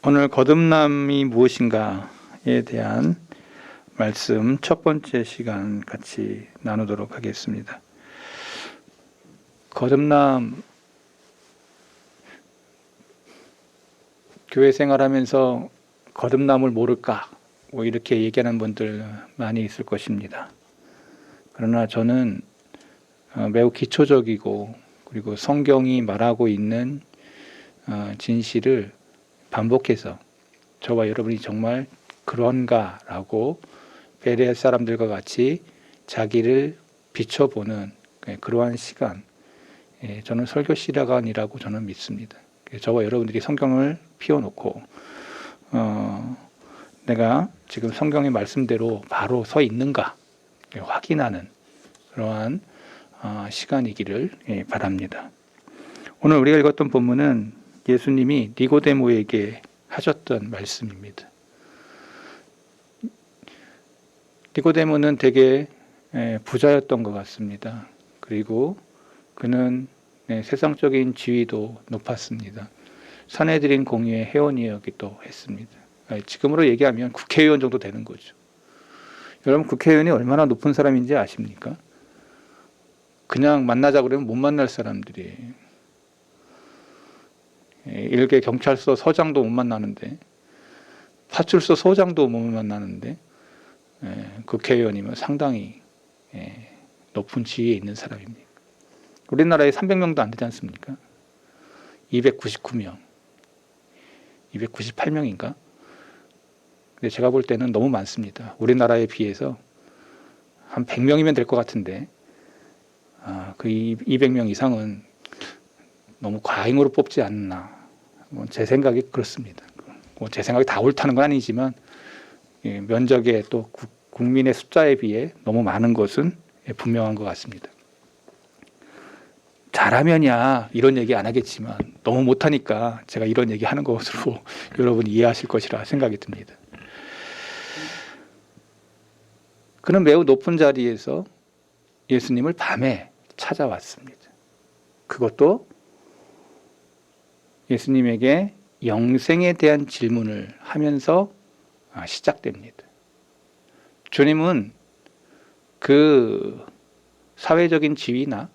오늘 거듭남이 무엇인가에 대한 말씀 첫 번째 시간 같이 나누도록 하겠습니다. 거듭남, 교회 생활하면서 거듭남을 모를까? 이렇게 얘기하는 분들 많이 있을 것입니다. 그러나 저는 매우 기초적이고 그리고 성경이 말하고 있는 진실을 반복해서 저와 여러분이 정말 그런가라고 베레아 사람들과 같이 자기를 비춰보는 그러한 시간, 저는 설교 시간이라고 저는 믿습니다. 저와 여러분들이 성경을 피워놓고 내가 지금 성경의 말씀대로 바로 서 있는가 확인하는 그러한 시간이기를 바랍니다. 오늘 우리가 읽었던 본문은 예수님이 니고데모에게 하셨던 말씀입니다. 니고데모는 되게 부자였던 것 같습니다. 그리고 그는 세상적인 지위도 높았습니다. 산헤드린 공의회 회원이었기도 했습니다. 지금으로 얘기하면 국회의원 정도 되는 거죠. 여러분, 국회의원이 얼마나 높은 사람인지 아십니까? 그냥 만나자 그러면 못 만날 사람들이에요. 일개 경찰서 서장도 못 만나는데, 파출소 소장도 못 만나는데, 국회의원이면 상당히 높은 지위에 있는 사람입니다. 우리나라에 300명도 안 되지 않습니까? 299명, 298명인가? 근데 제가 볼 때는 너무 많습니다. 우리나라에 비해서 한 100명이면 될 것 같은데, 그 200명 이상은 너무 과잉으로 뽑지 않나. 제 생각이 그렇습니다. 제 생각이 다 옳다는 건 아니지만 면적의 또 국민의 숫자에 비해 너무 많은 것은 분명한 것 같습니다. 잘하면야 이런 얘기 안 하겠지만 너무 못하니까 제가 이런 얘기 하는 것으로 여러분이 이해하실 것이라 생각이 듭니다. 그는 매우 높은 자리에서 예수님을 밤에 찾아왔습니다. 그것도 예수님에게 영생에 대한 질문을 하면서 시작됩니다. 주님은 그 사회적인 지위나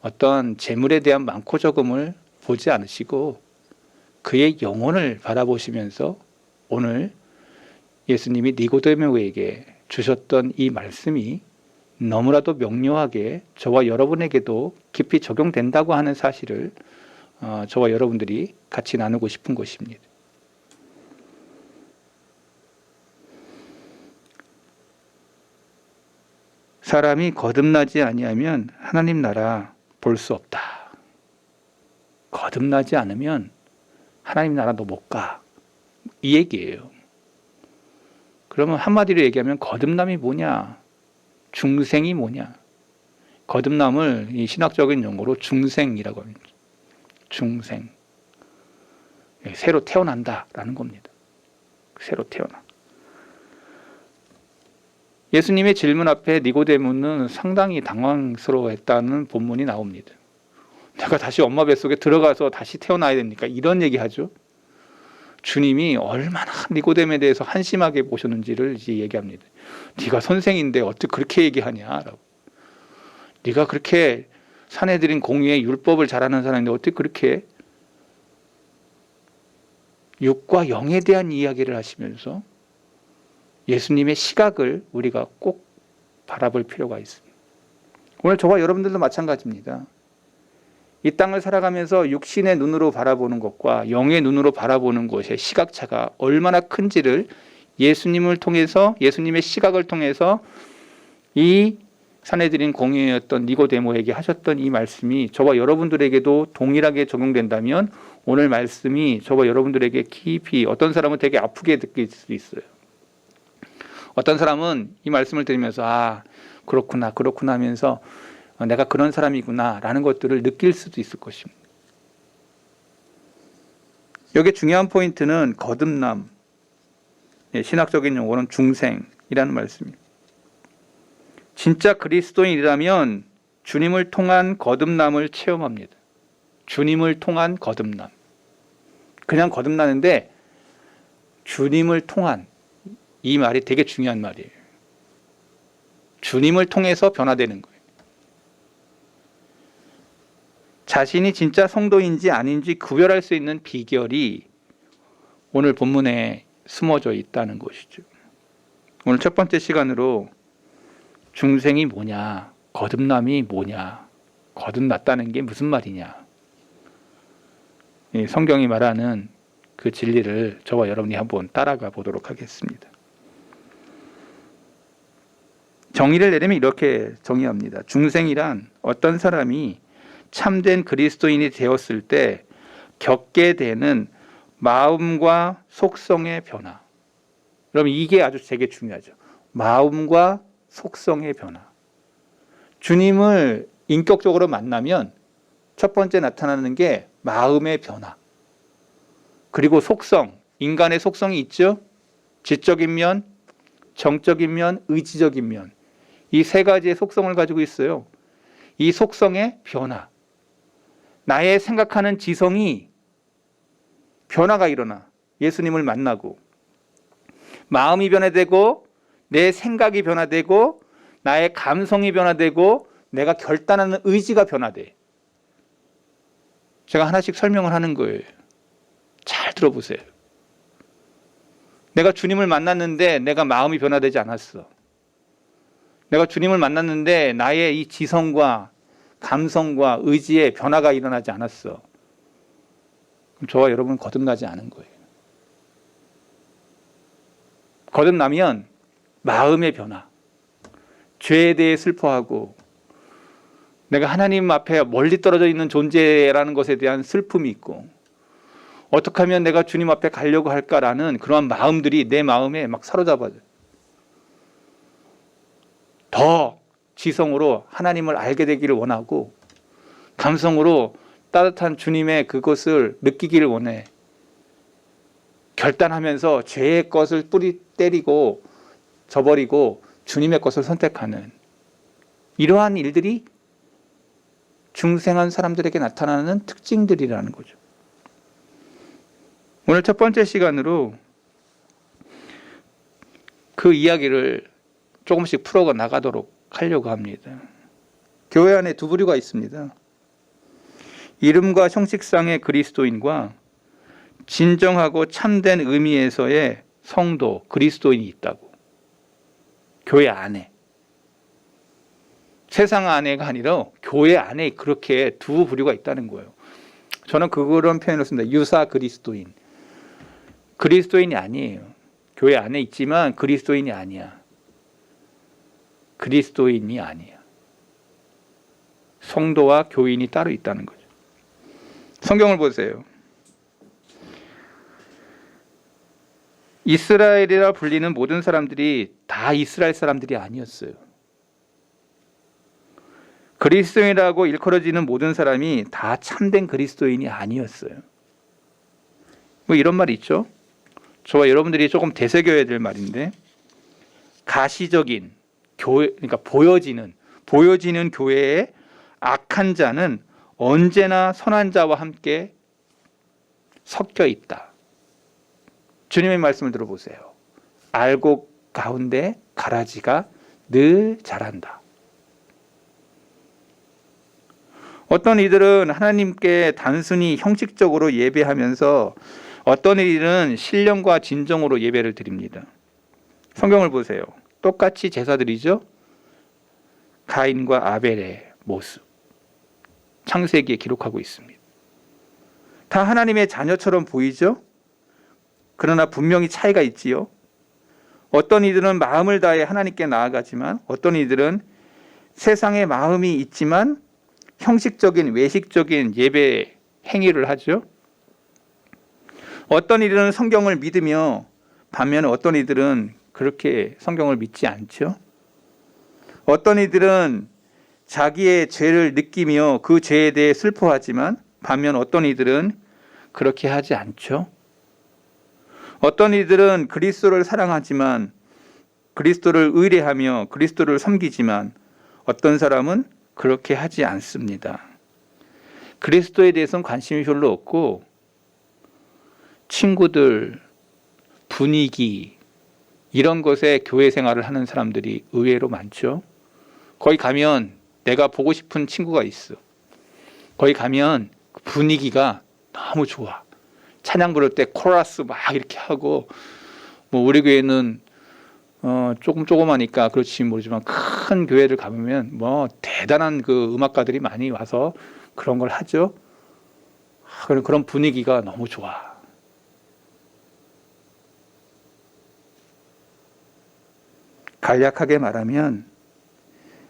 어떤 재물에 대한 많고 적음을 보지 않으시고 그의 영혼을 바라보시면서 오늘 예수님이 니고데모에게 주셨던 이 말씀이 너무나도 명료하게 저와 여러분에게도 깊이 적용된다고 하는 사실을 저와 여러분들이 같이 나누고 싶은 것입니다. 사람이 거듭나지 아니하면 하나님 나라 볼 수 없다. 거듭나지 않으면 하나님 나라도 못 가. 이 얘기예요. 그러면 한마디로 얘기하면 거듭남이 뭐냐? 중생이 뭐냐? 거듭남을 이 신학적인 용어로 중생이라고 합니다. 중생. 새로 태어난다라는 겁니다. 새로 태어나. 예수님의 질문 앞에 니고데모는 상당히 당황스러워했다는 본문이 나옵니다. 내가 다시 엄마 뱃속에 들어가서 다시 태어나야 됩니까? 이런 얘기하죠. 주님이 얼마나 니고데모에 대해서 한심하게 보셨는지를 이제 얘기합니다. 네가 선생인데 어떻게 그렇게 얘기하냐라고. 네가 그렇게 산헤드린 공의회 율법을 잘하는 사람인데 어떻게 그렇게 육과 영에 대한 이야기를 하시면서 예수님의 시각을 우리가 꼭 바라볼 필요가 있습니다. 오늘 저와 여러분들도 마찬가지입니다. 이 땅을 살아가면서 육신의 눈으로 바라보는 것과 영의 눈으로 바라보는 것의 시각차가 얼마나 큰지를 예수님을 통해서, 예수님의 시각을 통해서 이 산헤드린 공의회였던 니고데모에게 하셨던 이 말씀이 저와 여러분들에게도 동일하게 적용된다면 오늘 말씀이 저와 여러분들에게 깊이, 어떤 사람은 되게 아프게 느낄 수 있어요. 어떤 사람은 이 말씀을 들으면서 그렇구나 하면서 내가 그런 사람이구나 라는 것들을 느낄 수도 있을 것입니다. 여기 중요한 포인트는 거듭남, 신학적인 용어는 중생이라는 말씀입니다. 진짜 그리스도인이라면 주님을 통한 거듭남을 체험합니다. 주님을 통한 거듭남. 그냥 거듭나는데 주님을 통한, 이 말이 되게 중요한 말이에요. 주님을 통해서 변화되는 거예요. 자신이 진짜 성도인지 아닌지 구별할 수 있는 비결이 오늘 본문에 숨어져 있다는 것이죠. 오늘 첫 번째 시간으로 중생이 뭐냐, 거듭남이 뭐냐, 거듭났다는 게 무슨 말이냐, 성경이 말하는 그 진리를 저와 여러분이 한번 따라가 보도록 하겠습니다. 정의를 내리면 이렇게 정의합니다. 중생이란 어떤 사람이 참된 그리스도인이 되었을 때 겪게 되는 마음과 속성의 변화. 그럼 이게 아주 되게 중요하죠. 마음과 속성의 변화. 주님을 인격적으로 만나면 첫 번째 나타나는 게 마음의 변화. 그리고 속성, 인간의 속성이 있죠. 지적인 면, 정적인 면, 의지적인 면. 이 세 가지의 속성을 가지고 있어요. 이 속성의 변화. 나의 생각하는 지성이 변화가 일어나. 예수님을 만나고 마음이 변화되고 내 생각이 변화되고 나의 감성이 변화되고 내가 결단하는 의지가 변화돼. 제가 하나씩 설명을 하는 거예요. 잘 들어보세요. 내가 주님을 만났는데 내가 마음이 변화되지 않았어. 내가 주님을 만났는데 나의 이 지성과 감성과 의지에 변화가 일어나지 않았어. 그럼 저와 여러분은 거듭나지 않은 거예요. 거듭나면 마음의 변화, 죄에 대해 슬퍼하고 내가 하나님 앞에 멀리 떨어져 있는 존재라는 것에 대한 슬픔이 있고 어떻게 하면 내가 주님 앞에 가려고 할까라는 그러한 마음들이 내 마음에 막 사로잡아요. 더 지성으로 하나님을 알게 되기를 원하고 감성으로 따뜻한 주님의 그것을 느끼기를 원해. 결단하면서 죄의 것을 뿌리 때리고 저버리고 주님의 것을 선택하는 이러한 일들이 중생한 사람들에게 나타나는 특징들이라는 거죠. 오늘 첫 번째 시간으로 그 이야기를 조금씩 풀어가 나가도록 하려고 합니다. 교회 안에 두 부류가 있습니다. 이름과 형식상의 그리스도인과 진정하고 참된 의미에서의 성도, 그리스도인이 있다고. 교회 안에. 세상 안에가 아니라 교회 안에 그렇게 두 부류가 있다는 거예요. 저는 그런 표현을 씁니다. 유사 그리스도인. 그리스도인이 아니에요. 교회 안에 있지만 그리스도인이 아니야. 그리스도인이 아니야. 성도와 교인이 따로 있다는 거죠. 성경을 보세요. 이스라엘이라 불리는 모든 사람들이 다 이스라엘 사람들이 아니었어요. 그리스도인이라고 일컬어지는 모든 사람이 다 참된 그리스도인이 아니었어요. 뭐 이런 말이 있죠. 저와 여러분들이 조금 되새겨야 될 말인데, 가시적인 교회, 그러니까 보여지는 교회에 악한 자는 언제나 선한 자와 함께 섞여 있다. 주님의 말씀을 들어보세요. 알곡 가운데 가라지가 늘 자란다. 어떤 이들은 하나님께 단순히 형식적으로 예배하면서 어떤 이들은 신령과 진정으로 예배를 드립니다. 성경을 보세요. 똑같이 제사드리죠. 가인과 아벨의 모습. 창세기에 기록하고 있습니다. 다 하나님의 자녀처럼 보이죠? 그러나 분명히 차이가 있지요. 어떤 이들은 마음을 다해 하나님께 나아가지만 어떤 이들은 세상에 마음이 있지만 형식적인 외식적인 예배 행위를 하죠. 어떤 이들은 성경을 믿으며 반면에 어떤 이들은 그렇게 성경을 믿지 않죠. 어떤 이들은 자기의 죄를 느끼며 그 죄에 대해 슬퍼하지만 반면 어떤 이들은 그렇게 하지 않죠. 어떤 이들은 그리스도를 사랑하지만 그리스도를 의뢰하며 그리스도를 섬기지만 어떤 사람은 그렇게 하지 않습니다. 그리스도에 대해서는 관심이 별로 없고 친구들, 분위기 이런 것에 교회 생활을 하는 사람들이 의외로 많죠. 거기 가면 내가 보고 싶은 친구가 있어. 거기 가면 분위기가 너무 좋아. 찬양 부를 때 코러스 막 이렇게 하고, 뭐 우리 교회는 조그마니까 그렇지 모르지만 큰 교회를 가보면 뭐 대단한 그 음악가들이 많이 와서 그런 걸 하죠. 그런 분위기가 너무 좋아. 간략하게 말하면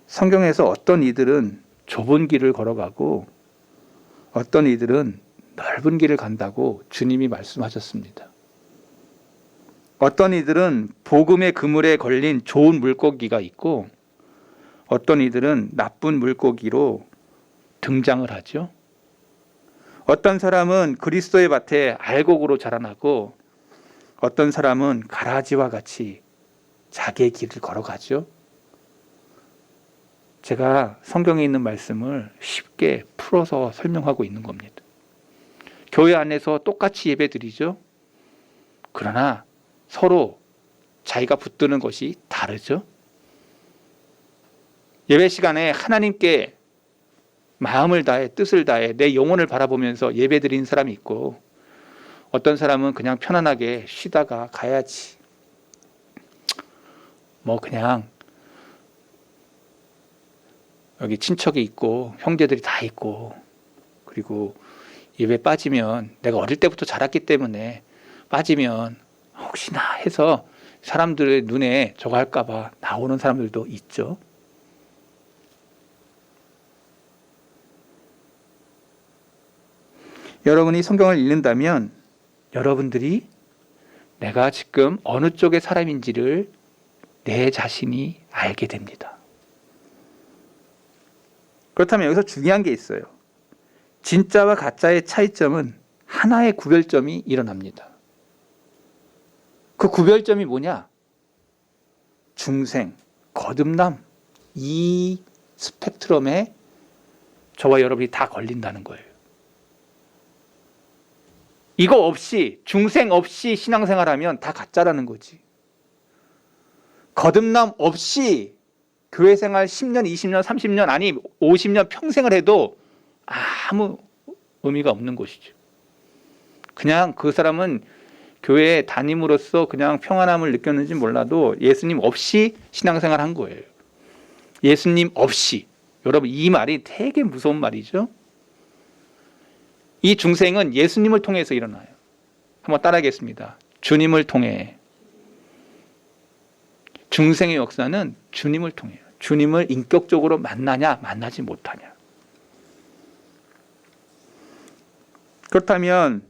성경에서 어떤 이들은 좁은 길을 걸어가고 어떤 이들은 넓은 길을 간다고 주님이 말씀하셨습니다. 어떤 이들은 복음의 그물에 걸린 좋은 물고기가 있고 어떤 이들은 나쁜 물고기로 등장을 하죠. 어떤 사람은 그리스도의 밭에 알곡으로 자라나고 어떤 사람은 가라지와 같이 자기의 길을 걸어가죠. 제가 성경에 있는 말씀을 쉽게 풀어서 설명하고 있는 겁니다. 교회 안에서 똑같이 예배드리죠. 그러나 서로 자기가 붙드는 것이 다르죠. 예배 시간에 하나님께 마음을 다해 뜻을 다해 내 영혼을 바라보면서 예배드리는 사람이 있고 어떤 사람은 그냥 편안하게 쉬다가 가야지. 뭐 그냥 여기 친척이 있고 형제들이 다 있고 그리고 예배 빠지면 내가 어릴 때부터 자랐기 때문에 빠지면 혹시나 해서 사람들의 눈에 저거 할까 봐 나오는 사람들도 있죠. 여러분이 성경을 읽는다면 여러분들이 내가 지금 어느 쪽의 사람인지를 내 자신이 알게 됩니다. 그렇다면 여기서 중요한 게 있어요. 진짜와 가짜의 차이점은 하나의 구별점이 일어납니다. 그 구별점이 뭐냐? 중생, 거듭남, 이 스펙트럼에 저와 여러분이 다 걸린다는 거예요. 이거 없이, 중생 없이 신앙생활하면 다 가짜라는 거지. 거듭남 없이 교회 생활 10년, 20년, 30년, 아니 50년 평생을 해도 아무 의미가 없는 것이죠. 그냥 그 사람은 교회에 다님으로써 그냥 평안함을 느꼈는지 몰라도 예수님 없이 신앙생활 한 거예요. 예수님 없이. 여러분 이 말이 되게 무서운 말이죠. 이 중생은 예수님을 통해서 일어나요. 한번 따라하겠습니다. 주님을 통해. 중생의 역사는 주님을 통해요. 주님을 인격적으로 만나냐 만나지 못하냐. 그렇다면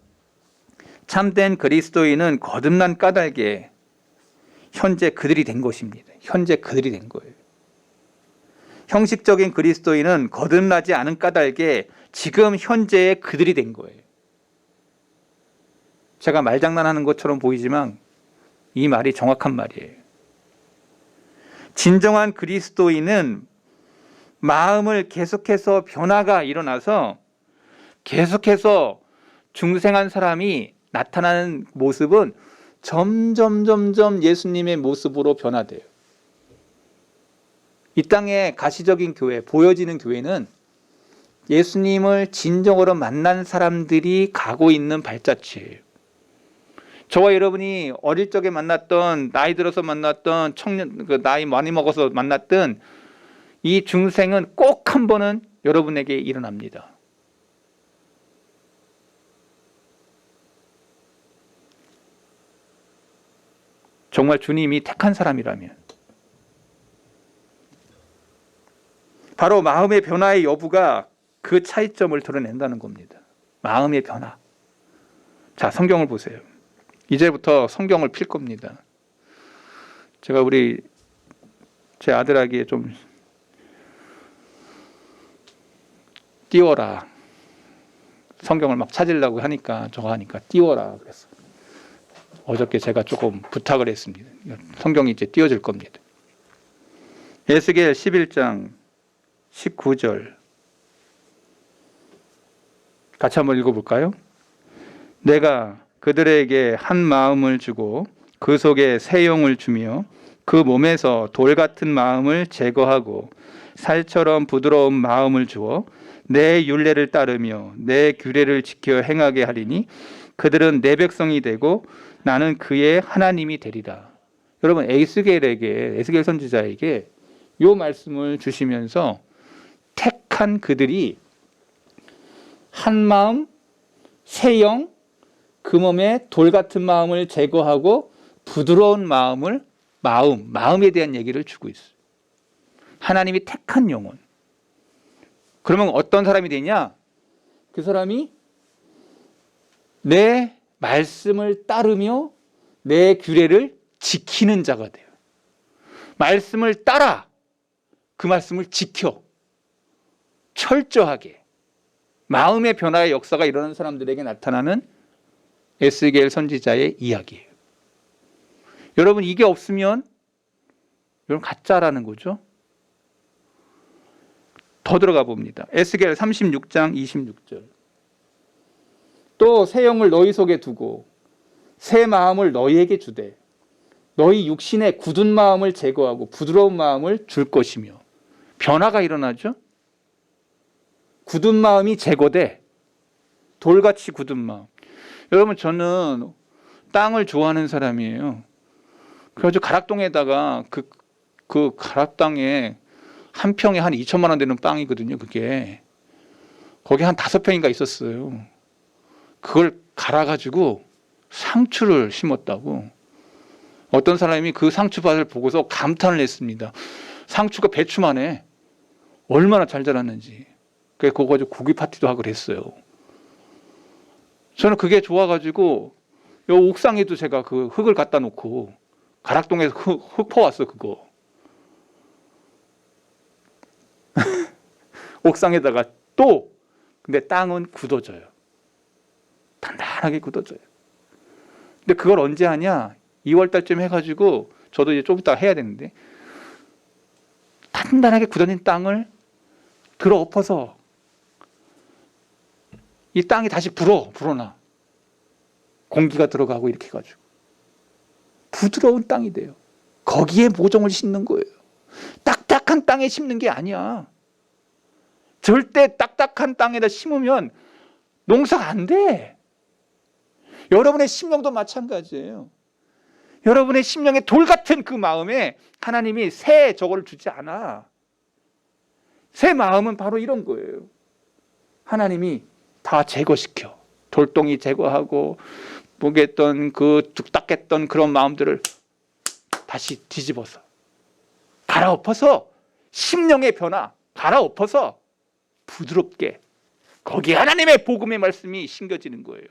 참된 그리스도인은 거듭난 까닭에 현재 그들이 된 것입니다. 현재 그들이 된 거예요. 형식적인 그리스도인은 거듭나지 않은 까닭에 지금 현재의 그들이 된 거예요. 제가 말장난하는 것처럼 보이지만 이 말이 정확한 말이에요. 진정한 그리스도인은 마음을 계속해서 변화가 일어나서 계속해서 중생한 사람이 나타나는 모습은 점점 예수님의 모습으로 변화돼요. 이 땅의 가시적인 교회, 보여지는 교회는 예수님을 진정으로 만난 사람들이 가고 있는 발자취예요. 저와 여러분이 어릴 적에 만났던, 나이 들어서 만났던, 나이 많이 먹어서 만났던 이 중생은 꼭 한 번은 여러분에게 일어납니다. 정말 주님이 택한 사람이라면. 바로 마음의 변화의 여부가 그 차이점을 드러낸다는 겁니다. 마음의 변화. 자, 성경을 보세요. 이제부터 성경을 필 겁니다. 제가 제 아들에게 좀 띄워라. 성경을 막 찾으려고 하니까, 저거 하니까 띄워라. 그랬어. 어저께 제가 조금 부탁을 했습니다. 성경이 이제 띄워질 겁니다. 에스겔 11장 19절. 같이 한번 읽어볼까요? 내가 그들에게 한 마음을 주고 그 속에 새 영을 주며 그 몸에서 돌 같은 마음을 제거하고 살처럼 부드러운 마음을 주어 내 율례를 따르며 내 규례를 지켜 행하게 하리니 그들은 내 백성이 되고 나는 그의 하나님이 되리라. 여러분, 에스겔 선지자에게 이 말씀을 주시면서 택한 그들이 한 마음, 새 영, 그 몸에 돌 같은 마음을 제거하고 부드러운 마음에 대한 얘기를 주고 있어요. 하나님이 택한 영혼. 그러면 어떤 사람이 되냐? 그 사람이 내 말씀을 따르며 내 규례를 지키는 자가 돼요. 말씀을 따라 그 말씀을 지켜 철저하게 마음의 변화의 역사가 일어나는 사람들에게 나타나는 에스겔 선지자의 이야기예요. 여러분, 이게 없으면 여러분 가짜라는 거죠. 더 들어가 봅니다. 에스겔 36장 26절. 또 새 영을 너희 속에 두고 새 마음을 너희에게 주되 너희 육신의 굳은 마음을 제거하고 부드러운 마음을 줄 것이며. 변화가 일어나죠. 굳은 마음이 제거돼. 돌같이 굳은 마음. 여러분, 저는 땅을 좋아하는 사람이에요. 그래가지고 가락동에다가 그 가락땅에 한 평에 한 2천만 원 되는 땅이거든요. 그게 거기 한 5평인가 있었어요. 그걸 갈아가지고 상추를 심었다고. 어떤 사람이 그 상추밭을 보고서 감탄을 했습니다. 상추가 배추만 해. 얼마나 잘 자랐는지. 그래서 그거 가지고 고기 파티도 하고 그랬어요. 저는 그게 좋아가지고 요 옥상에도 제가 그 흙을 갖다 놓고 가락동에서 흙 퍼왔어. 그거 옥상에다가. 또 근데 땅은 굳어져요. 단단하게 굳어져요. 근데 그걸 언제 하냐? 2월 달쯤 해가지고 저도 이제 좀 이따 해야 되는데 단단하게 굳어진 땅을 들어 엎어서 이 땅이 다시 불어나. 공기가 들어가고 이렇게 해가지고 부드러운 땅이 돼요. 거기에 모종을 심는 거예요. 딱딱한 땅에 심는 게 아니야. 절대 딱딱한 땅에다 심으면 농사가 안 돼. 여러분의 심령도 마찬가지예요. 여러분의 심령의 돌 같은 그 마음에 하나님이 새 저거를 주지 않아. 새 마음은 바로 이런 거예요. 하나님이 다 제거시켜. 돌덩이 제거하고 뭐겠던 그 뚝딱했던 그런 마음들을 다시 뒤집어서 갈아엎어서 심령의 변화, 갈아엎어서 부드럽게 거기에 하나님의 복음의 말씀이 심겨지는 거예요.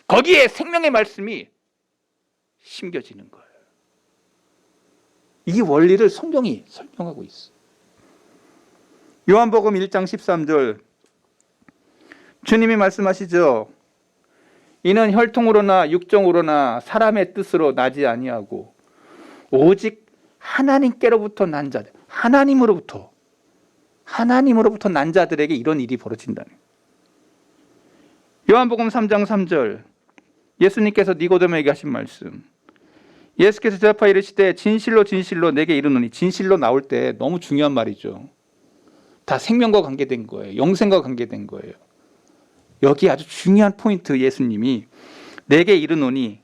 거기에 생명의 말씀이 심겨지는 거예요. 이 원리를 성경이 설명하고 있어요. 요한복음 1장 13절 주님이 말씀하시죠. 이는 혈통으로나 육정으로나 사람의 뜻으로 나지 아니하고 오직 하나님께로부터 난 자들, 하나님으로부터 난 자들에게 이런 일이 벌어진다는 거예요. 요한복음 3장 3절 예수님께서 니고데모에게 하신 말씀. 예수께서 대답하여 이르시되 진실로 진실로 내게 이르노니. 진실로 나올 때 너무 중요한 말이죠. 다 생명과 관계된 거예요. 영생과 관계된 거예요. 여기 아주 중요한 포인트. 예수님이 내게 이르노니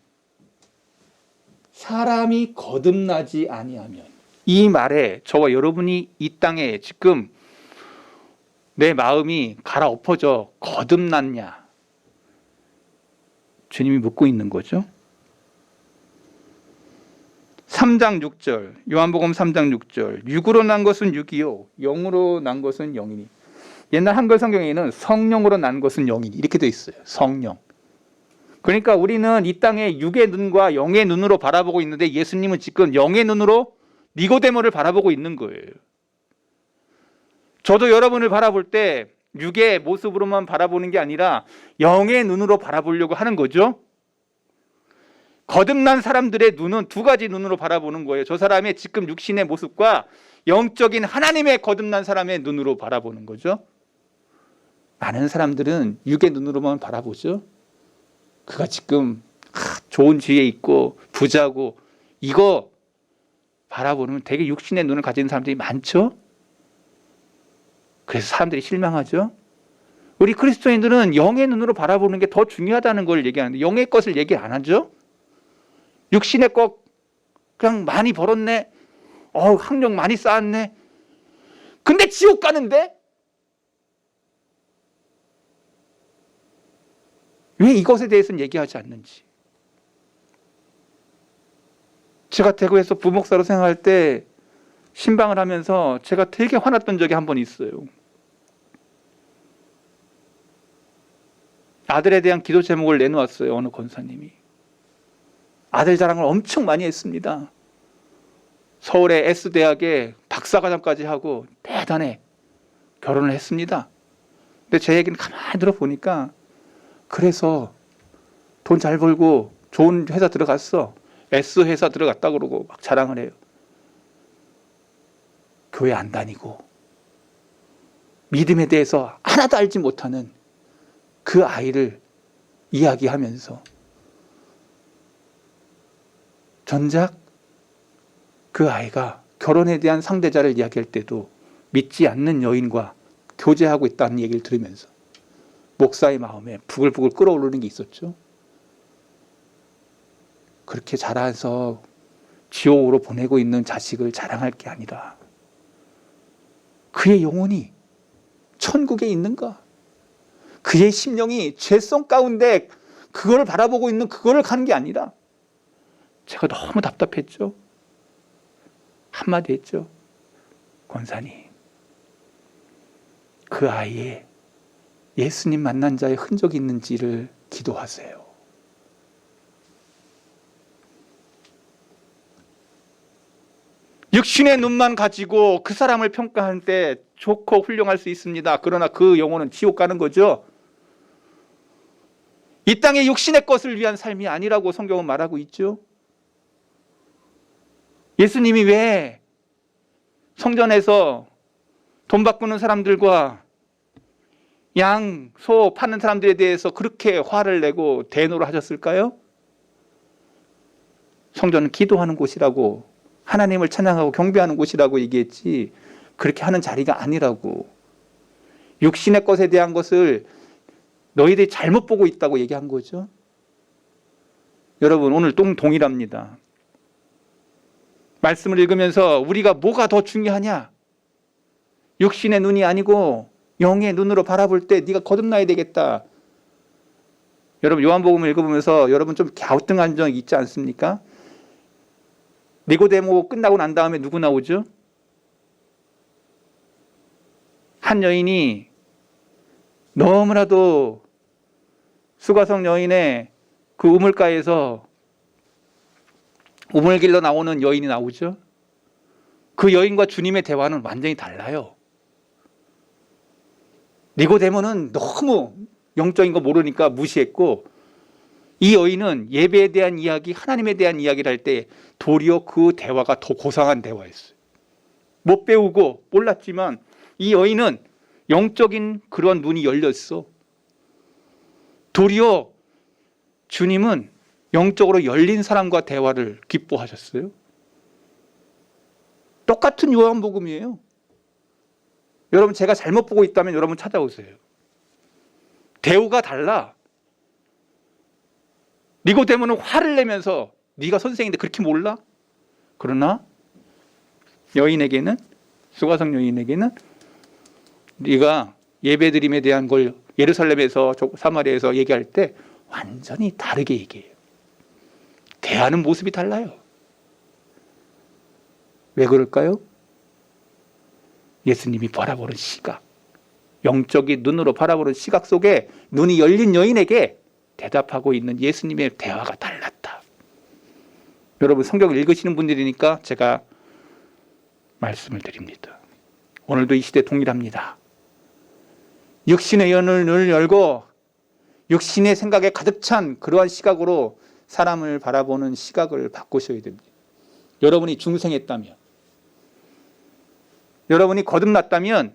사람이 거듭나지 아니하면. 이 말에 저와 여러분이 이 땅에 지금 내 마음이 갈아엎어져 거듭났냐? 주님이 묻고 있는 거죠. 3장 6절 요한복음 3장 6절 육으로 난 것은 육이요 영으로 난 것은 영이니. 옛날 한글 성경에는 성령으로 난 것은 영이니 이렇게 돼 있어요. 성령. 그러니까 우리는 이 땅에 육의 눈과 영의 눈으로 바라보고 있는데 예수님은 지금 영의 눈으로 니고데모를 바라보고 있는 거예요. 저도 여러분을 바라볼 때 육의 모습으로만 바라보는 게 아니라 영의 눈으로 바라보려고 하는 거죠. 거듭난 사람들의 눈은 두 가지 눈으로 바라보는 거예요. 저 사람의 지금 육신의 모습과 영적인 하나님의 거듭난 사람의 눈으로 바라보는 거죠. 많은 사람들은 육의 눈으로만 바라보죠. 그가 지금 좋은 지위에 있고 부자고 이거 바라보면 되게 육신의 눈을 가진 사람들이 많죠. 그래서 사람들이 실망하죠. 우리 그리스도인들은 영의 눈으로 바라보는 게 더 중요하다는 걸 얘기하는데 영의 것을 얘기 안 하죠. 육신의 것 그냥 많이 벌었네. 학력 많이 쌓았네. 근데 지옥 가는데? 왜 이것에 대해서는 얘기하지 않는지. 제가 대구에서 부목사로 생활할 때 신방을 하면서 제가 되게 화났던 적이 한 번 있어요. 아들에 대한 기도 제목을 내놓았어요. 어느 권사님이. 아들 자랑을 엄청 많이 했습니다. 서울의 S대학에 박사과정까지 하고 대단해. 결혼을 했습니다. 근데 제 얘기는 가만히 들어보니까 그래서 돈 잘 벌고 좋은 회사 들어갔어. S회사 들어갔다 그러고 막 자랑을 해요. 교회 안 다니고 믿음에 대해서 하나도 알지 못하는 그 아이를 이야기하면서 정작 그 아이가 결혼에 대한 상대자를 이야기할 때도 믿지 않는 여인과 교제하고 있다는 얘기를 들으면서 목사의 마음에 부글부글 끓어오르는 게 있었죠. 그렇게 자라서 지옥으로 보내고 있는 자식을 자랑할 게 아니라 그의 영혼이 천국에 있는가? 그의 심령이 죄성 가운데 그걸 바라보고 있는 그거를 가는 게 아니라 제가 너무 답답했죠. 한마디 했죠. 권사님, 그 아이의 예수님 만난 자의 흔적이 있는지를 기도하세요. 육신의 눈만 가지고 그 사람을 평가할 때 좋고 훌륭할 수 있습니다. 그러나 그 영혼은 지옥 가는 거죠. 이 땅의 육신의 것을 위한 삶이 아니라고 성경은 말하고 있죠. 예수님이 왜 성전에서 돈 바꾸는 사람들과 양, 소 파는 사람들에 대해서 그렇게 화를 내고 대노를 하셨을까요? 성전은 기도하는 곳이라고, 하나님을 찬양하고 경배하는 곳이라고 얘기했지 그렇게 하는 자리가 아니라고. 육신의 것에 대한 것을 너희들이 잘못 보고 있다고 얘기한 거죠. 여러분, 오늘 동일합니다. 말씀을 읽으면서 우리가 뭐가 더 중요하냐? 육신의 눈이 아니고 영의 눈으로 바라볼 때 네가 거듭나야 되겠다. 여러분, 요한복음을 읽어보면서 여러분 좀 갸우뚱한 적이 있지 않습니까? 니고데모 끝나고 난 다음에 누구 나오죠? 한 여인이 너무나도 수가성 여인의 그 우물가에서 우물길로 나오는 여인이 나오죠. 그 여인과 주님의 대화는 완전히 달라요. 니고데모는 너무 영적인 거 모르니까 무시했고 이 여인은 예배에 대한 이야기, 하나님에 대한 이야기를 할 때 도리어 그 대화가 더 고상한 대화였어요. 못 배우고 몰랐지만 이 여인은 영적인 그런 눈이 열렸어. 도리어 주님은 영적으로 열린 사람과 대화를 기뻐하셨어요. 똑같은 요한복음이에요. 여러분, 제가 잘못 보고 있다면 여러분 찾아오세요. 대우가 달라. 니고데모는 화를 내면서 네가 선생인데 그렇게 몰라? 그러나 여인에게는, 수가성 여인에게는 네가 예배드림에 대한 걸 예루살렘에서 사마리아에서 얘기할 때 완전히 다르게 얘기해요. 대하는 모습이 달라요. 왜 그럴까요? 예수님이 바라보는 시각, 영적인 눈으로 바라보는 시각 속에 눈이 열린 여인에게 대답하고 있는 예수님의 대화가 달랐다. 여러분, 성경을 읽으시는 분들이니까 제가 말씀을 드립니다. 오늘도 이 시대 동일합니다. 육신의 눈을 열고 육신의 생각에 가득 찬 그러한 시각으로 사람을 바라보는 시각을 바꾸셔야 됩니다. 여러분이 중생했다면, 여러분이 거듭났다면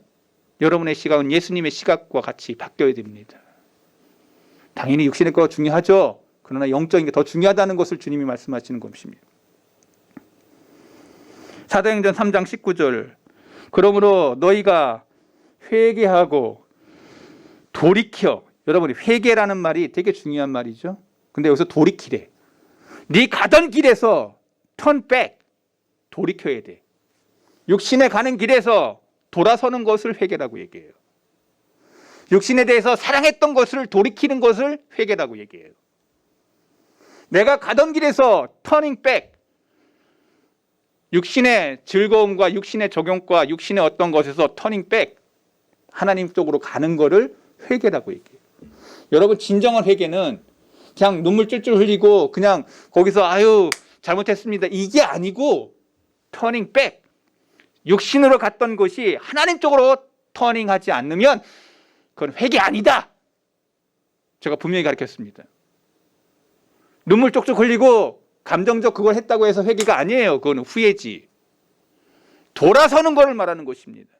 여러분의 시각은 예수님의 시각과 같이 바뀌어야 됩니다. 당연히 육신의 거가 중요하죠. 그러나 영적인 게 더 중요하다는 것을 주님이 말씀하시는 것입니다. 사도행전 3장 19절 그러므로 너희가 회개하고 돌이켜. 여러분이 회개라는 말이 되게 중요한 말이죠. 근데 여기서 돌이키래. 네 가던 길에서 turn back, 돌이켜야 돼. 육신에 가는 길에서 돌아서는 것을 회개라고 얘기해요. 육신에 대해서 사랑했던 것을 돌이키는 것을 회개라고 얘기해요. 내가 가던 길에서 turning back, 육신의 즐거움과 육신의 적용과 육신의 어떤 것에서 turning back, 하나님 쪽으로 가는 것을 회개라고 얘기해요. 여러분, 진정한 회개는 그냥 눈물 찔찔 흘리고 그냥 거기서 아유 잘못했습니다 이게 아니고 turning back, 육신으로 갔던 것이 하나님 쪽으로 터닝하지 않으면 그건 회개 아니다. 제가 분명히 가르쳤습니다. 눈물 쪽쪽 흘리고 감정적 그걸 했다고 해서 회개가 아니에요. 그건 후회지. 돌아서는 것을 말하는 것입니다.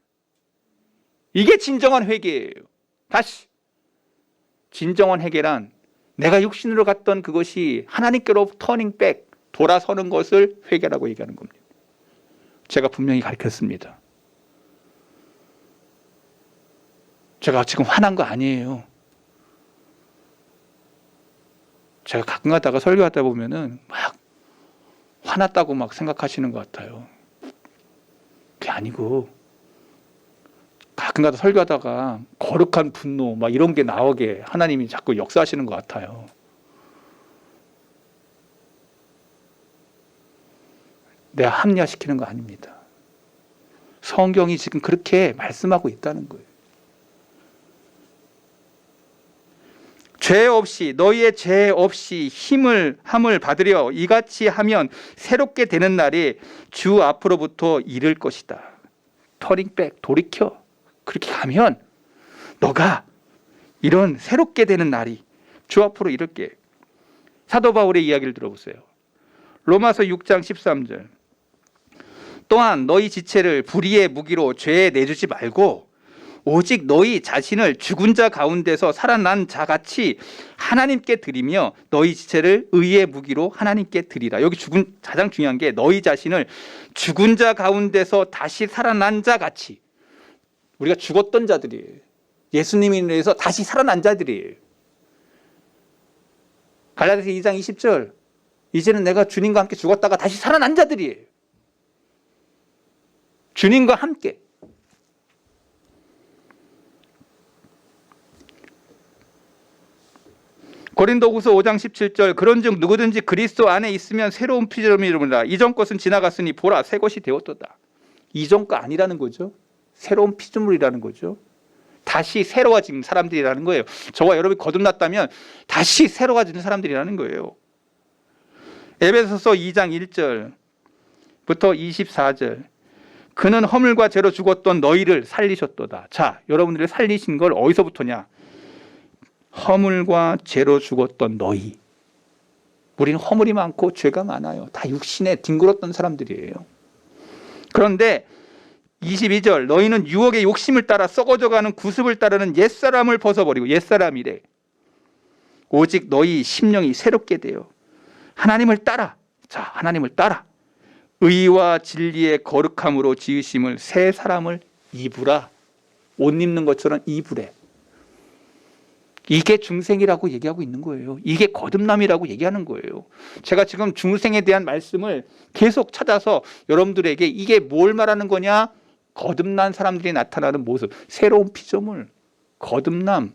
이게 진정한 회개예요. 다시, 진정한 회개란 내가 육신으로 갔던 그것이 하나님께로 터닝 백, 돌아서는 것을 회개라고 얘기하는 겁니다. 제가 분명히 가르쳤습니다. 제가 지금 화난 거 아니에요. 제가 가끔 가다가 설교하다 보면은 막 화났다고 막 생각하시는 것 같아요. 그게 아니고 가끔 가다 설교하다가 거룩한 분노 막 이런 게 나오게 하나님이 자꾸 역사하시는 것 같아요. 내가 합리화시키는 거 아닙니다. 성경이 지금 그렇게 말씀하고 있다는 거예요. 죄 없이, 너희의 죄 없이 함을 받으려 이같이 하면 새롭게 되는 날이 주 앞으로부터 이를 것이다. 터닝백, 돌이켜. 그렇게 가면 너가 이런 새롭게 되는 날이 주 앞으로 이를게. 사도 바울의 이야기를 들어보세요. 로마서 6장 13절. 또한 너희 지체를 불의의 무기로 죄에 내주지 말고 오직 너희 자신을 죽은 자 가운데서 살아난 자같이 하나님께 드리며 너희 지체를 의의 무기로 하나님께 드리라. 여기 가장 중요한 게 너희 자신을 죽은 자 가운데서 다시 살아난 자같이. 우리가 죽었던 자들이에요. 예수님에 의해서 다시 살아난 자들이에요. 갈라디아서 2장 20절. 이제는 내가 주님과 함께 죽었다가 다시 살아난 자들이에요. 주님과 함께. 고린도후서 5장 17절. 그런즉 누구든지 그리스도 안에 있으면 새로운 피조물이라. 이전 것은 지나갔으니 보라 새 것이 되었도다. 이전 거 아니라는 거죠. 새로운 피조물이라는 거죠. 다시 새로워진 사람들이라는 거예요. 저와 여러분이 거듭났다면 다시 새로워지는 사람들이라는 거예요. 에베소서 2장 1절부터 24절. 그는 허물과 죄로 죽었던 너희를 살리셨도다. 자, 여러분들을 살리신 걸 어디서부터냐? 허물과 죄로 죽었던 너희. 우리는 허물이 많고 죄가 많아요. 다 육신에 뒹굴었던 사람들이에요. 그런데 22절. 너희는 유혹의 욕심을 따라 썩어져가는 구습을 따르는 옛사람을 벗어버리고, 옛사람이래. 오직 너희 심령이 새롭게 되어 하나님을 따라. 자, 하나님을 따라 의와 진리의 거룩함으로 지으심을 새 사람을 입으라. 옷 입는 것처럼 입으래. 이게 중생이라고 얘기하고 있는 거예요. 이게 거듭남이라고 얘기하는 거예요. 제가 지금 중생에 대한 말씀을 계속 찾아서 여러분들에게 이게 뭘 말하는 거냐? 거듭난 사람들이 나타나는 모습, 새로운 피조물, 거듭남.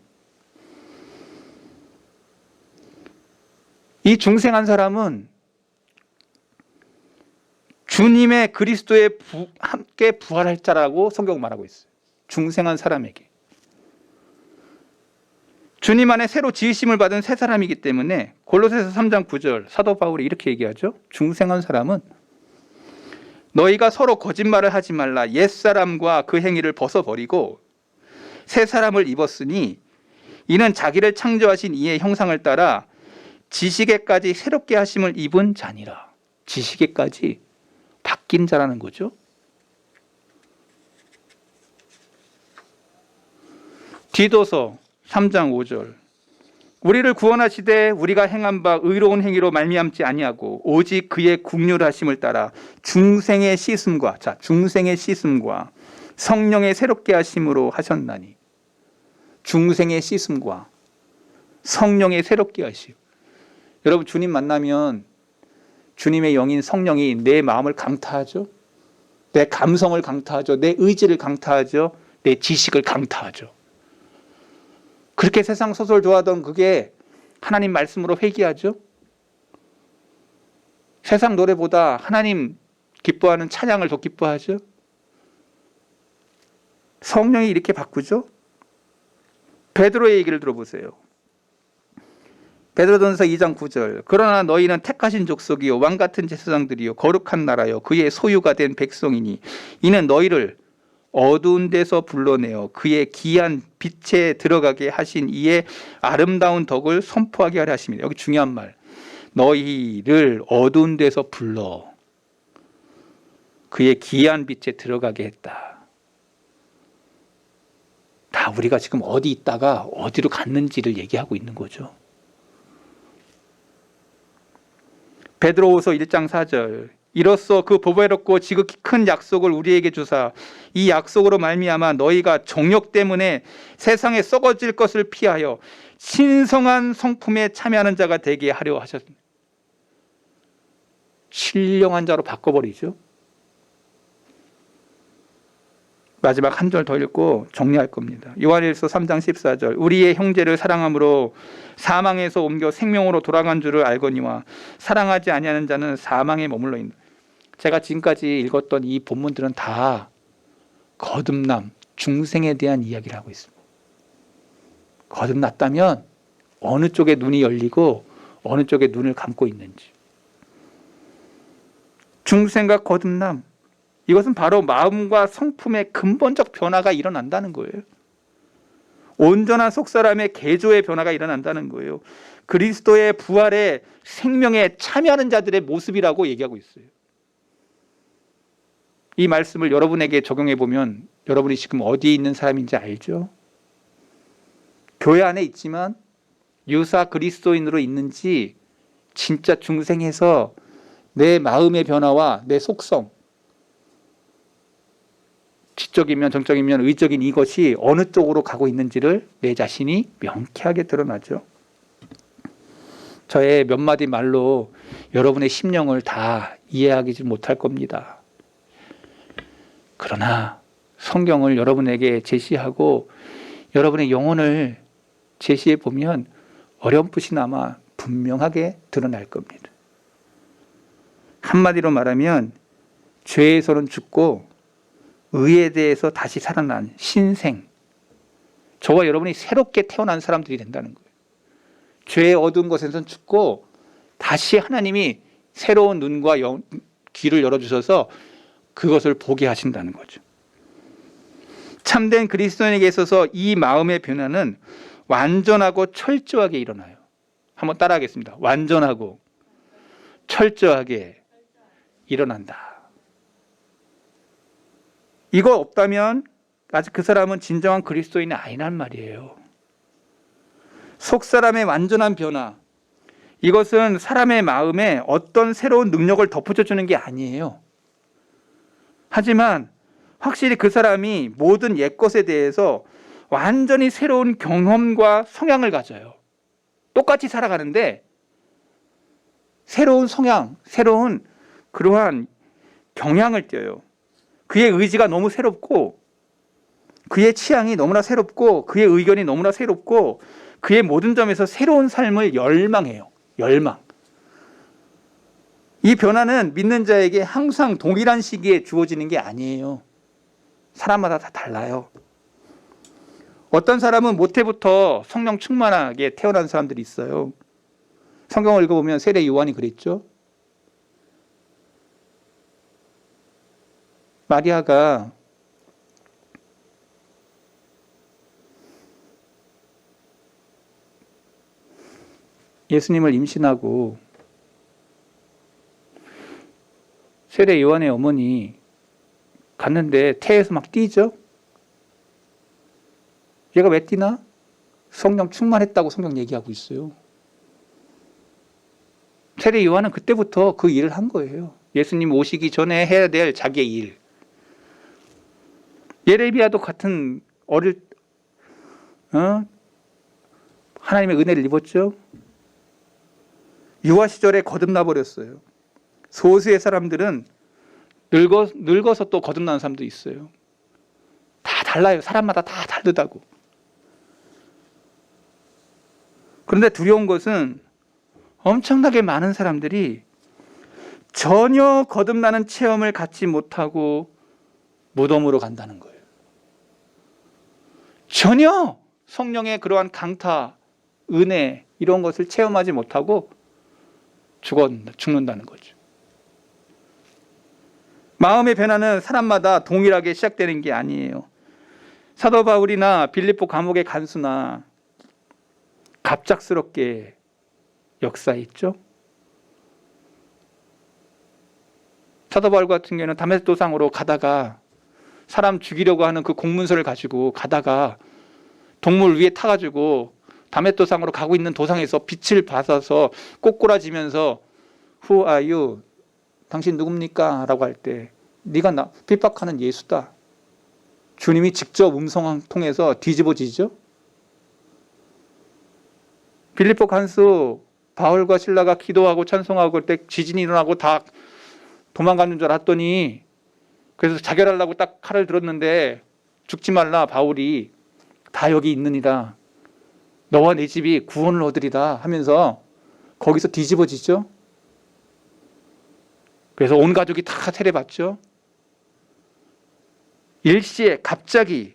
이 중생한 사람은 주님의 그리스도에 함께 부활할 자라고 성경 말하고 있어요. 중생한 사람에게. 주님 안에 새로 지으심을 받은 새 사람이기 때문에 골로새서 3장 9절 사도 바울이 이렇게 얘기하죠. 중생한 사람은 너희가 서로 거짓말을 하지 말라. 옛사람과 그 행위를 벗어버리고 새 사람을 입었으니 이는 자기를 창조하신 이의 형상을 따라 지식에까지 새롭게 하심을 입은 자니라. 지식에까지 바뀐 자라는 거죠. 디도서 3장 5절. 우리를 구원하시되 우리가 행한 바 의로운 행위로 말미암지 아니하고 오직 그의 긍휼하심을 따라 중생의 씻음과 성령의 새롭게 하심으로 하셨나니. 중생의 씻음과 성령의 새롭게 하심. 여러분, 주님 만나면 주님의 영인 성령이 내 마음을 강타하죠. 내 감성을 강타하죠. 내 의지를 강타하죠. 내 지식을 강타하죠. 그렇게 세상 소설 좋아하던 그게 하나님 말씀으로 회귀하죠. 세상 노래보다 하나님 기뻐하는 찬양을 더 기뻐하죠. 성령이 이렇게 바꾸죠. 베드로의 얘기를 들어보세요. 베드로전서 2장 9절. 그러나 너희는 택하신 족속이요 왕같은 제사장들이요 거룩한 나라요 그의 소유가 된 백성이니 이는 너희를 어두운 데서 불러내어 그의 귀한 빛에 들어가게 하신 이의 아름다운 덕을 선포하게 하려 하십니다. 여기 중요한 말. 너희를 어두운 데서 불러 그의 귀한 빛에 들어가게 했다. 다 우리가 지금 어디 있다가 어디로 갔는지를 얘기하고 있는 거죠. 베드로후서 1장 4절. 이로써 그 보배롭고 지극히 큰 약속을 우리에게 주사 이 약속으로 말미암아 너희가 정욕 때문에 세상에 썩어질 것을 피하여 신성한 성품에 참여하는 자가 되게 하려 하셨습니다. 신령한 자로 바꿔버리죠. 마지막 한 절 더 읽고 정리할 겁니다. 요한일서 3장 14절. 우리의 형제를 사랑함으로 사망에서 옮겨 생명으로 돌아간 줄을 알거니와 사랑하지 아니하는 자는 사망에 머물러 있다. 제가 지금까지 읽었던 이 본문들은 다 거듭남, 중생에 대한 이야기를 하고 있습니다. 거듭났다면 어느 쪽에 눈이 열리고 어느 쪽에 눈을 감고 있는지. 중생과 거듭남, 이것은 바로 마음과 성품의 근본적 변화가 일어난다는 거예요. 온전한 속사람의 개조의 변화가 일어난다는 거예요. 그리스도의 부활의 생명에 참여하는 자들의 모습이라고 얘기하고 있어요. 이 말씀을 여러분에게 적용해 보면 여러분이 지금 어디에 있는 사람인지 알죠? 교회 안에 있지만 유사 그리스도인으로 있는지 진짜 중생에서 내 마음의 변화와 내 속성, 지적이면 정적이면 의적인 이것이 어느 쪽으로 가고 있는지를 내 자신이 명쾌하게 드러나죠. 저의 몇 마디 말로 여러분의 심령을 다 이해하지 못할 겁니다. 그러나 성경을 여러분에게 제시하고 여러분의 영혼을 제시해 보면 어렴풋이나마 분명하게 드러날 겁니다. 한마디로 말하면 죄에서는 죽고 의에 대해서 다시 살아난 신생, 저와 여러분이 새롭게 태어난 사람들이 된다는 거예요. 죄의 어두운 것에서는 죽고 다시 하나님이 새로운 눈과 귀를 열어주셔서 그것을 보게 하신다는 거죠. 참된 그리스도인에게 있어서 이 마음의 변화는 완전하고 철저하게 일어나요. 한번 따라하겠습니다. 완전하고 철저하게 일어난다. 이거 없다면 아직 그 사람은 진정한 그리스도인이 아니란 말이에요. 속사람의 완전한 변화, 이것은 사람의 마음에 어떤 새로운 능력을 덧붙여주는 게 아니에요. 하지만 확실히 그 사람이 모든 옛것에 대해서 완전히 새로운 경험과 성향을 가져요. 똑같이 살아가는데 새로운 성향, 새로운 그러한 경향을 띄어요. 그의 의지가 너무 새롭고 그의 취향이 너무나 새롭고 그의 의견이 너무나 새롭고 그의 모든 점에서 새로운 삶을 열망해요. 열망. 이 변화는 믿는 자에게 항상 동일한 시기에 주어지는 게 아니에요. 사람마다 다 달라요. 어떤 사람은 모태부터 성령 충만하게 태어난 사람들이 있어요. 성경을 읽어보면 세례 요한이 그랬죠. 마리아가 예수님을 임신하고 세례 요한의 어머니 갔는데 태에서 막 뛰죠. 얘가 왜 뛰나? 성령 충만했다고 성경 얘기하고 있어요. 세례 요한은 그때부터 그 일을 한 거예요. 예수님 오시기 전에 해야 될 자기의 일. 예레미야도 같은 하나님의 은혜를 입었죠. 유아 시절에 거듭나 버렸어요. 소수의 사람들은 늙어서 또 거듭나는 사람도 있어요. 다 달라요. 사람마다 다 다르다고. 그런데 두려운 것은 엄청나게 많은 사람들이 전혀 거듭나는 체험을 갖지 못하고 무덤으로 간다는 거예요. 전혀 성령의 그러한 강타, 은혜 이런 것을 체험하지 못하고 죽는다는 거죠. 마음의 변화는 사람마다 동일하게 시작되는 게 아니에요. 사도 바울이나 빌립보 감옥의 간수나 갑작스럽게 역사했죠. 사도 바울 같은 경우는 다메섹 도상으로 가다가 사람 죽이려고 하는 그 공문서를 가지고 가다가 동물 위에 타가지고 다메섹 도상으로 가고 있는 도상에서 빛을 받아서 꼬꾸라지면서 Who are you? 당신 누굽니까? 라고 할 때 네가 나 핍박하는 예수다. 주님이 직접 음성 통해서 뒤집어지죠. 빌립보 간수 바울과 실라가 기도하고 찬송하고 그때 지진이 일어나고 다 도망가는 줄 알았더니 그래서 자결하려고 딱 칼을 들었는데 죽지 말라 바울이 다 여기 있느니라 너와 내 집이 구원을 얻으리라 하면서 거기서 뒤집어지죠. 그래서 온 가족이 다 세례받죠. 일시에 갑자기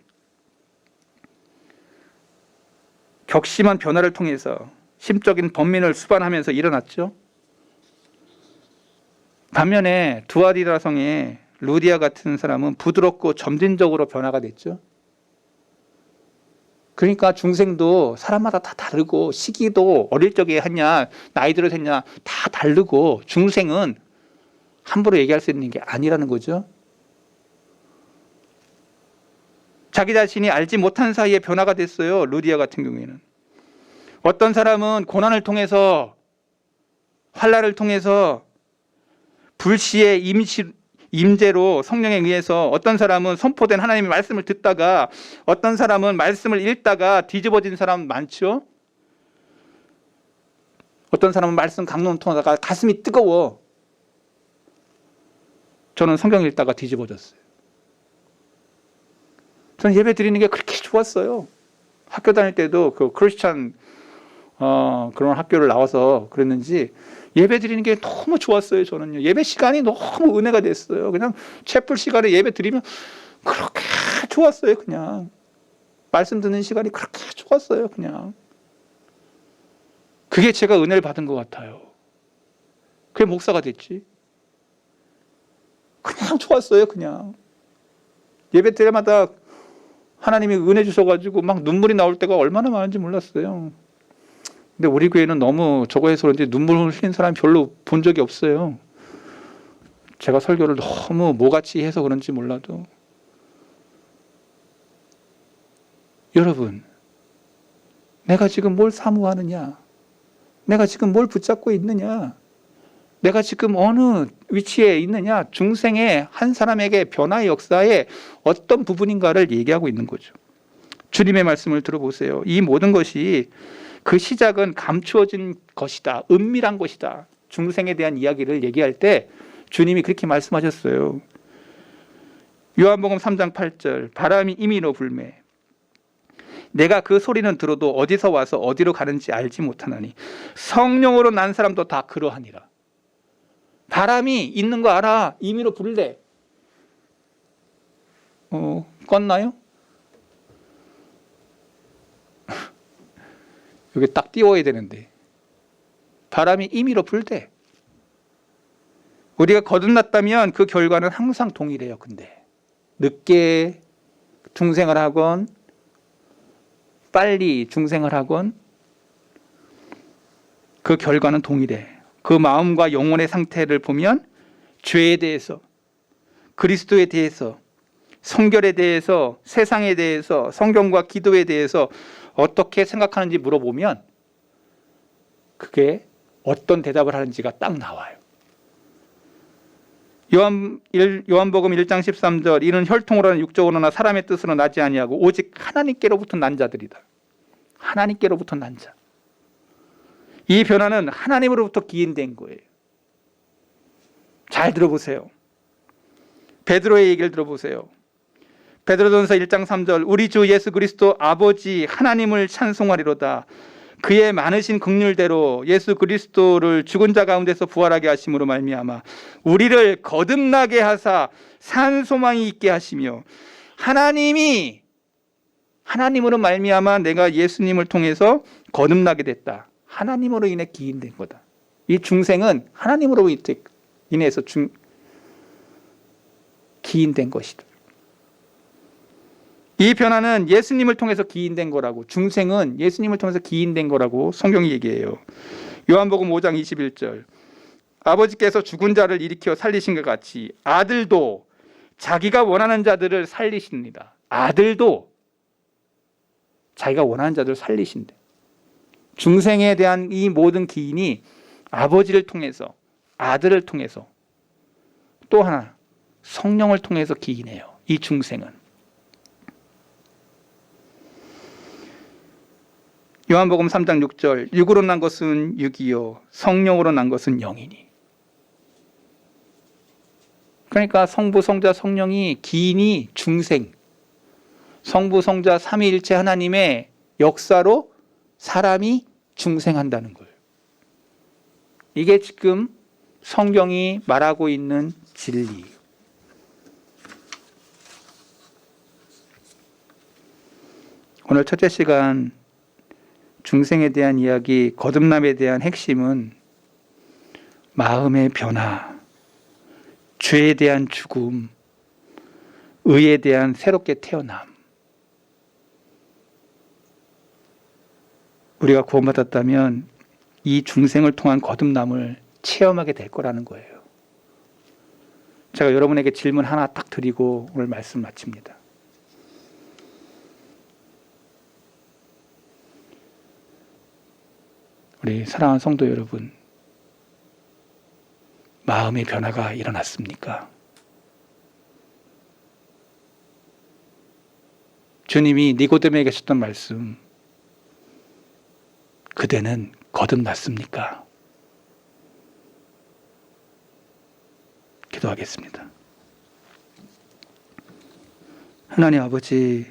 격심한 변화를 통해서 심적인 번민을 수반하면서 일어났죠. 반면에 두아디라 성의 루디아 같은 사람은 부드럽고 점진적으로 변화가 됐죠. 그러니까 중생도 사람마다 다 다르고 시기도 어릴 적에 했냐 나이 들어서 했냐 다 다르고 중생은 함부로 얘기할 수 있는 게 아니라는 거죠. 자기 자신이 알지 못한 사이에 변화가 됐어요. 루디아 같은 경우에는. 어떤 사람은 고난을 통해서 환난을 통해서 불시의 임재로 성령에 의해서 어떤 사람은 선포된 하나님의 말씀을 듣다가 어떤 사람은 말씀을 읽다가 뒤집어진 사람 많죠. 어떤 사람은 말씀 강론을 통하다가 가슴이 뜨거워. 저는 성경 읽다가 뒤집어졌어요. 저는 예배 드리는 게 그렇게 좋았어요. 학교 다닐 때도 그 크리스찬 그런 학교를 나와서 그랬는지 예배 드리는 게 너무 좋았어요. 저는요. 예배 시간이 너무 은혜가 됐어요. 그냥 채플 시간에 예배 드리면 그렇게 좋았어요. 그냥 말씀 듣는 시간이 그렇게 좋았어요. 그냥 그게 제가 은혜를 받은 것 같아요. 그게 목사가 됐지. 그냥 좋았어요. 그냥 예배 때마다 하나님이 은혜 주셔가지고 막 눈물이 나올 때가 얼마나 많은지 몰랐어요. 근데 우리 교회는 너무 저거 해서 그런지 눈물을 흘린 사람이 별로 본 적이 없어요. 제가 설교를 너무 모같이 해서 그런지 몰라도. 여러분, 내가 지금 뭘 사모하느냐? 내가 지금 뭘 붙잡고 있느냐? 내가 지금 어느 위치에 있느냐? 중생의 한 사람에게 변화의 역사에 어떤 부분인가를 얘기하고 있는 거죠. 주님의 말씀을 들어보세요. 이 모든 것이 그 시작은 감추어진 것이다. 은밀한 것이다. 중생에 대한 이야기를 얘기할 때 주님이 그렇게 말씀하셨어요. 요한복음 3장 8절 바람이 임의로 불매 내가 그 소리는 들어도 어디서 와서 어디로 가는지 알지 못하나니 성령으로 난 사람도 다 그러하니라. 바람이 있는 거 알아. 임의로 불래. 껐나요? 여기 딱 띄워야 되는데 바람이 임의로 불대. 우리가 거듭났다면 그 결과는 항상 동일해요. 근데 늦게 중생을 하건 빨리 중생을 하건 그 결과는 동일해. 그 마음과 영혼의 상태를 보면 죄에 대해서 그리스도에 대해서 성결에 대해서, 세상에 대해서, 성경과 기도에 대해서 어떻게 생각하는지 물어보면 그게 어떤 대답을 하는지가 딱 나와요. 요한복음 1장 13절, 이는 혈통으로나 육적으로나 사람의 뜻으로 나지 아니하고 오직 하나님께로부터 난 자들이다. 하나님께로부터 난 자. 이 변화는 하나님으로부터 기인된 거예요. 잘 들어보세요. 베드로의 얘기를 들어보세요. 베드로전서 1장 3절, 우리 주 예수 그리스도 아버지 하나님을 찬송하리로다. 그의 많으신 긍휼대로 예수 그리스도를 죽은 자 가운데서 부활하게 하심으로 말미암아 우리를 거듭나게 하사 산 소망이 있게 하시며, 하나님으로 말미암아 내가 예수님을 통해서 거듭나게 됐다. 하나님으로 인해 기인된 거다. 이 중생은 하나님으로 인해서 기인된 것이다. 이 변화는 예수님을 통해서 기인된 거라고, 중생은 예수님을 통해서 기인된 거라고 성경이 얘기해요. 요한복음 5장 21절, 아버지께서 죽은 자를 일으켜 살리신 것 같이 아들도 자기가 원하는 자들을 살리십니다. 아들도 자기가 원하는 자들을 살리신대. 중생에 대한 이 모든 기인이 아버지를 통해서, 아들을 통해서, 또 하나 성령을 통해서 기인해요. 이 중생은. 요한복음 3장 6절, 육으로 난 것은 육이요 성령으로 난 것은 영이니. 그러니까 성부, 성자, 성령이 기인이 중생, 성부, 성자, 삼위일체 하나님의 역사로 사람이 중생한다는 거예요. 이게 지금 성경이 말하고 있는 진리. 오늘 첫째 시간 중생에 대한 이야기, 거듭남에 대한 핵심은 마음의 변화, 죄에 대한 죽음, 의에 대한 새롭게 태어남. 우리가 구원받았다면 이 중생을 통한 거듭남을 체험하게 될 거라는 거예요. 제가 여러분에게 질문 하나 딱 드리고 오늘 말씀 마칩니다. 우리 사랑하는 성도 여러분, 마음의 변화가 일어났습니까? 주님이 니고데모에게 하셨던 말씀, 그대는 거듭났습니까? 기도하겠습니다. 하나님 아버지,